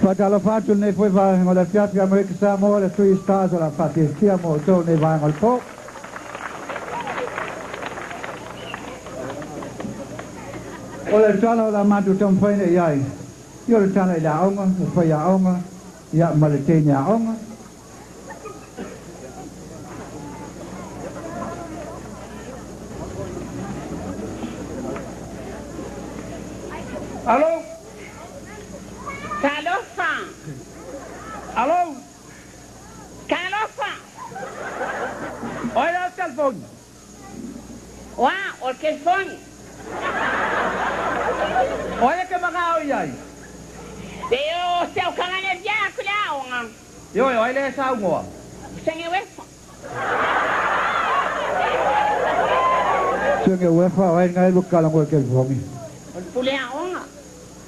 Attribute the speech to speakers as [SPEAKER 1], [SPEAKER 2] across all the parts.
[SPEAKER 1] Patalo fatu ne foi va ngola fiafia mo ke sa mo le tui stars la fati sia mo to ne va ngol po. Ola tala la matu tam foi ne yai. Yo le tala la onga, foi ya onga, ya maletenya onga.
[SPEAKER 2] Alô?
[SPEAKER 3] Calofa!
[SPEAKER 2] Alô?
[SPEAKER 3] Calofa!
[SPEAKER 2] Olha o telefone.
[SPEAKER 3] Wah, o telefone.
[SPEAKER 2] Olha que bagao aí.
[SPEAKER 3] Deo seu canal de acolhão.
[SPEAKER 2] Yo, olha essa água.
[SPEAKER 3] Sem eu isso.
[SPEAKER 1] Sunge wefa ai ngai bukala ngol ke fomi.
[SPEAKER 3] O pulhão.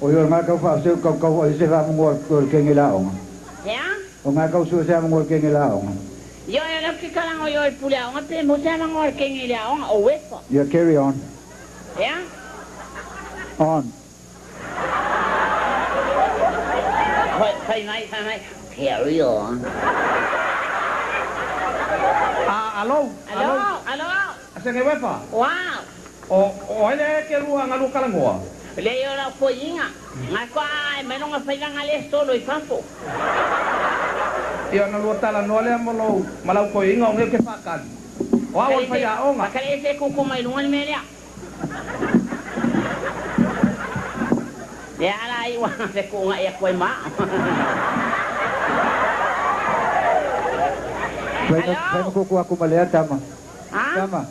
[SPEAKER 1] O yo nga ka fa se ka o se va ngol ke ngila onga.
[SPEAKER 3] Ya?
[SPEAKER 1] O nga ka su se ngol ke ngila onga.
[SPEAKER 3] Yo não fica lá o pulhão, até você não vai quem ele é, o isso.
[SPEAKER 1] Yeah, carry on.
[SPEAKER 3] Ya?
[SPEAKER 1] On.
[SPEAKER 3] Phải mai. Carry on.
[SPEAKER 2] Alô?
[SPEAKER 3] Alô?
[SPEAKER 2] Asa que wefa?
[SPEAKER 3] Wow.
[SPEAKER 2] Olha que rua ngalu kalangoa.
[SPEAKER 3] Leo la poinga. Ngakwa, menos nga fai nga le solo i fampo.
[SPEAKER 2] Yo na lu tala no le mo malau ko inga nge ke fakan. Wa wa fa ya onga.
[SPEAKER 3] Makale se ko mai lungan melia. Ya la i wa se ko nga ya ko ma.
[SPEAKER 1] Vai ko ko aku malaya tama.
[SPEAKER 3] Ha?
[SPEAKER 1] Tama.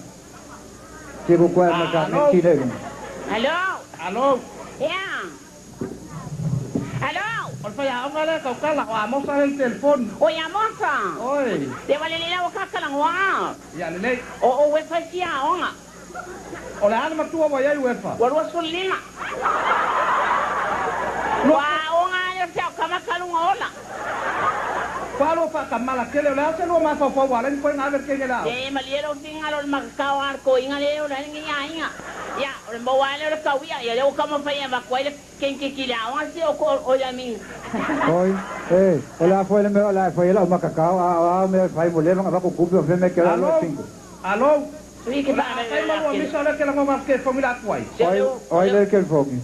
[SPEAKER 1] Si ko ko ma ka ni ti le.
[SPEAKER 3] Hello?
[SPEAKER 2] Alô?
[SPEAKER 3] Ya. Hello?
[SPEAKER 2] Ol fa ya onga le ka kala wa mo sa el telefon.
[SPEAKER 3] O ya mosa.
[SPEAKER 2] Oi.
[SPEAKER 3] Te vale le la ka kala wa.
[SPEAKER 2] Ya le.
[SPEAKER 3] O we fa sia onga.
[SPEAKER 2] Ola ana matua wa ya wefa.
[SPEAKER 3] Wa ro sulina. Wa onga le sia kama kalunga ola.
[SPEAKER 2] Falo fa kamala kele la se lo ma fa wala ni foi na ver que la.
[SPEAKER 3] Eh, maliero tinga lo makawar ko inga leo la inga. Ya, o mo wale lo kawia ya leo kama fa ya bakwai ken ke kila wa si o ya min.
[SPEAKER 1] Oi, hola foi le me hola foi la macacao a me fai mo le nga ko kupio fe me que lo cinco.
[SPEAKER 2] Alô?
[SPEAKER 3] Oui, que
[SPEAKER 2] Ba ai mo mi sala que la ma que família kwai.
[SPEAKER 1] Oi le que fogi.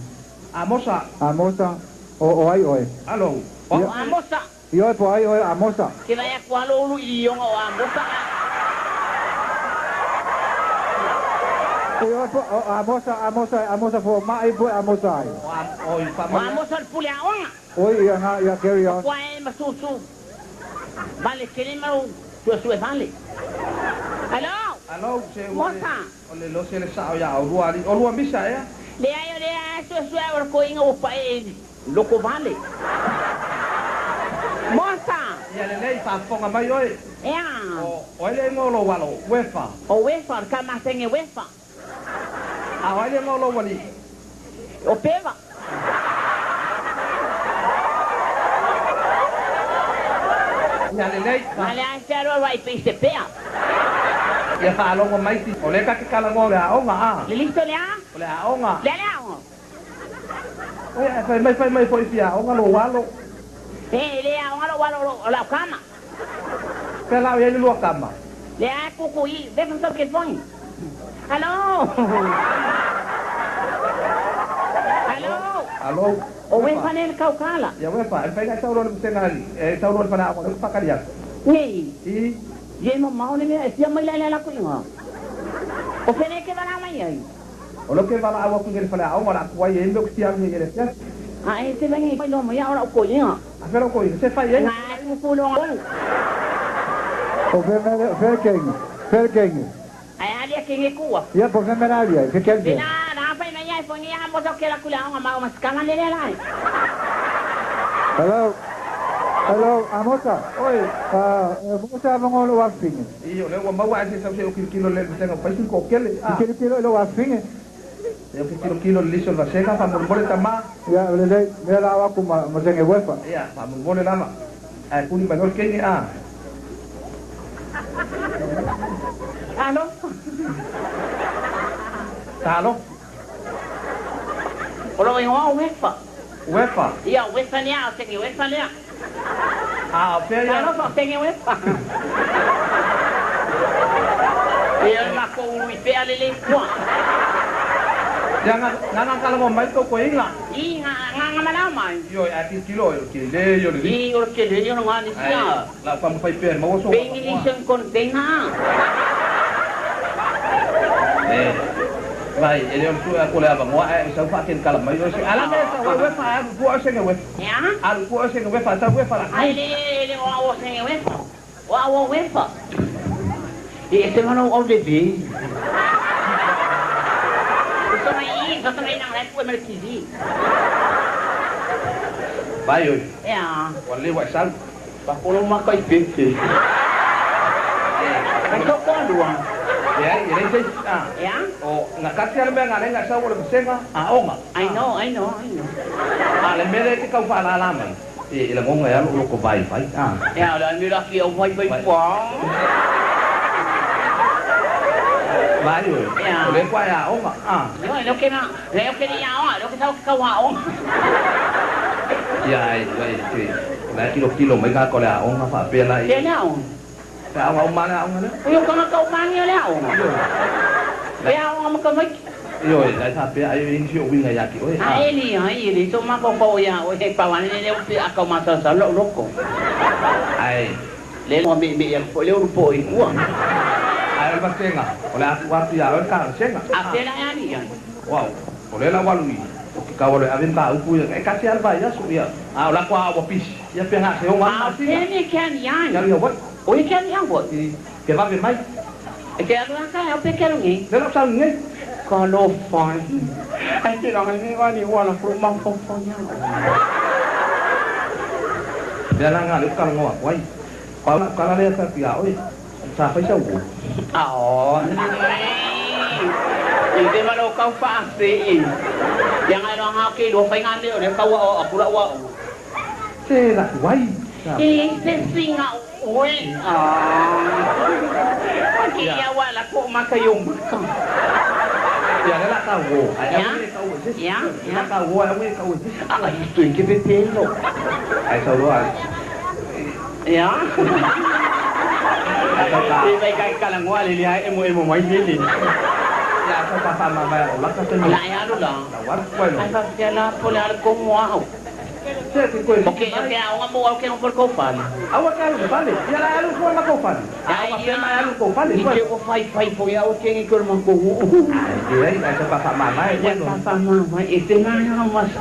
[SPEAKER 2] A moça.
[SPEAKER 1] O oi.
[SPEAKER 2] Alô?
[SPEAKER 3] A moça.
[SPEAKER 1] Yo po ai oi a moça.
[SPEAKER 3] Que vai a qualo lu i o a moça.
[SPEAKER 1] Yo po a moça fo mai po a moça ai.
[SPEAKER 2] Oi,
[SPEAKER 3] A
[SPEAKER 2] família.
[SPEAKER 3] moça al puleão.
[SPEAKER 1] Oi ya carry on.
[SPEAKER 3] Kwai masusu. Vale, que ni mau. Tu vale. Alô?
[SPEAKER 2] Alô, se
[SPEAKER 3] Moça.
[SPEAKER 2] ole lo se le sa ya o lua misa ya.
[SPEAKER 3] Le ayo tu o ko inga o pai. Loco vale. Moça.
[SPEAKER 2] Ya le lei fa fonga mai oi.
[SPEAKER 3] Ya.
[SPEAKER 2] Ole ngolo walo wefa.
[SPEAKER 3] O wefa, kama senge wefa.
[SPEAKER 2] A ole ngolo wali.
[SPEAKER 3] O peva.
[SPEAKER 2] Ya le lei.
[SPEAKER 3] Vale, a chero vai peixe pea.
[SPEAKER 2] Ya fa lo mai ti. Ole ka ke kala ngolo a onga a.
[SPEAKER 3] Le listo le a?
[SPEAKER 2] Ole a onga.
[SPEAKER 3] Le a o.
[SPEAKER 2] Fai mai foi fia onga lo walo.
[SPEAKER 3] Le a o lo la cama.
[SPEAKER 2] Ke la ye lo kama.
[SPEAKER 3] Le a cucuí, de tanto que foi. Alô? Alô?
[SPEAKER 2] Alô?
[SPEAKER 3] O wefa nele caucala.
[SPEAKER 2] Ya wefa, fai ka tauro le sengali. Tauro fa na ko pa kalia.
[SPEAKER 3] Nei.
[SPEAKER 2] I
[SPEAKER 3] Ye mo mau ne me sia mai la kuinga. O fene que va na mai ai.
[SPEAKER 2] o lo ke vala awa ku ngel fa na onga la ko ye ndo ki am ngel ya.
[SPEAKER 3] Ah, ese vengi pai no mo ya ora o coinga.
[SPEAKER 2] A pero ko se fa ye.
[SPEAKER 3] Na ku pulo ngol.
[SPEAKER 1] O fer kengi.
[SPEAKER 3] Ai ali que nge kuwa.
[SPEAKER 1] Ya por me meravia, que quer dizer?
[SPEAKER 3] Na fai mai ai foi ni ha mo que la kula nga mau mas kama le lai.
[SPEAKER 1] Hello, a moça.
[SPEAKER 2] Oi.
[SPEAKER 1] Moça vamos lo afine.
[SPEAKER 2] I yo le wa ma wa se sa se o kilo le se no pa sin ko kele. Ah.
[SPEAKER 1] Quiero lo afine.
[SPEAKER 2] Eu kilo liso va se ka fa mo bole tama.
[SPEAKER 1] Ya le me la va como mo se huefa.
[SPEAKER 2] Ya, fa mo bole lama. Ai kuni ba no ke ni a.
[SPEAKER 3] Alô?
[SPEAKER 2] Talo.
[SPEAKER 3] Olo vai o wefa.
[SPEAKER 2] Wefa.
[SPEAKER 3] Ia, wefa lea, o tengi wefa lea.
[SPEAKER 2] Ah, pe
[SPEAKER 3] Ia,
[SPEAKER 2] ya.
[SPEAKER 3] no, tengi wefa. Ia, ma ko ui pea lele kua.
[SPEAKER 2] Jangan kalau mau main kau ingat.
[SPEAKER 3] I, nga malamai.
[SPEAKER 2] Yo, ati kilo yo kile yo ni.
[SPEAKER 3] I, o ke le, yo nga ni sia.
[SPEAKER 2] La pam pai per mau so.
[SPEAKER 3] Pengi ni siyang kontena.
[SPEAKER 2] Vai, ele on tu aku le abang wa sa fa ken kala mai yo si. Ala me sa we fa aku pu asen we.
[SPEAKER 3] Ya?
[SPEAKER 2] Al pu asen we fa sa we fa la.
[SPEAKER 3] Ai, le, o tengi wefa. O wefa. Este mano o de vi. Só também não é por merkizi.
[SPEAKER 2] Vai yo.
[SPEAKER 3] Ya.
[SPEAKER 2] Wali wa sal.
[SPEAKER 3] Ba ko ma kai pete. Kan ko dua.
[SPEAKER 2] Ya, ini sih. Ah.
[SPEAKER 3] Ya?
[SPEAKER 2] Oh, ngakati al me ngale ngasa wo le senga. Ah, onga.
[SPEAKER 3] I know.
[SPEAKER 2] Ah, le mere ke kau fa la la mai. Ile ngonga ya lu ko vai vai. Ah.
[SPEAKER 3] Ya, dan mira ki o vai pa.
[SPEAKER 2] Vai yo.
[SPEAKER 3] Ya.
[SPEAKER 2] Le kwa ya onga. Ah.
[SPEAKER 3] Lo que ni ahora, lo que está kawao.
[SPEAKER 2] Ya, vai sí. La kilo mai ka ko la onga fa pe la.
[SPEAKER 3] Dia nào?
[SPEAKER 2] Ka onga mana onga le.
[SPEAKER 3] Yo kau kau mani lah. Ya, orang makan mai.
[SPEAKER 2] Yo, la sa pe ai in si o winga ya ki. Oi.
[SPEAKER 3] Ai ni so ma ko ya, o he pa wan ni le akau masa sa lo loko.
[SPEAKER 2] Ai.
[SPEAKER 3] Le mo mi yang po le rupo i uang.
[SPEAKER 2] Ai ba senga. Ola aku waktu ya on ka senga.
[SPEAKER 3] Apela ya ni ya.
[SPEAKER 2] Wow. Oleh la walui. Ka wale aven ka upu ya kasi alba ya su ya. Ah, ola kwa wa pis. Ya pe nga se onga
[SPEAKER 3] Ah,
[SPEAKER 2] masi.
[SPEAKER 3] ni kan
[SPEAKER 2] Ya
[SPEAKER 3] ya.
[SPEAKER 2] ri wat.
[SPEAKER 3] O kan yang buat.
[SPEAKER 2] Ke va ke mai.
[SPEAKER 3] Que agora ka o pequeno ni.
[SPEAKER 2] Le la sa ngai.
[SPEAKER 3] Kalau fai. Ai ti lang ni wa ni wa la pro mang fo fo ya.
[SPEAKER 2] Ya la nga le ka ngo wai. Ka la le sa pia oi. Sa fa sa u.
[SPEAKER 3] Oh. Hindi man o kau fasi. Yang ano ang haki, do pa nga niyo, kau ako la wa.
[SPEAKER 2] Se la wai.
[SPEAKER 3] Ese singa uy. Kaya wala ko makayong maka.
[SPEAKER 2] Ya le la ka wo. Ai
[SPEAKER 3] Ya?
[SPEAKER 2] ai ka wo.
[SPEAKER 3] Ya?
[SPEAKER 2] Ya ka wo ai ka wo.
[SPEAKER 3] Ay, ito yung kipipilo.
[SPEAKER 2] Ai sa lo ai.
[SPEAKER 3] Ya? Ibay kay kalangwa, lilihay mo may bilin.
[SPEAKER 2] Ya sa pa sa ma ba o la ka sa ni.
[SPEAKER 3] Ano lang?
[SPEAKER 2] La war ko no.
[SPEAKER 3] Ay, pagkala po lang kung wow.
[SPEAKER 2] Se ke ko.
[SPEAKER 3] Okay, ako nga mo, okay ang porkofan.
[SPEAKER 2] Awak kan vale. Ya la alu ko ma ko fali. Awak pe ma alu ko fali.
[SPEAKER 3] Hindi ko fay po ya, okay nga ko naman ko.
[SPEAKER 2] Ai, ai sa pa sa ma mai.
[SPEAKER 3] Ya, papa, mama, ito nga yung mas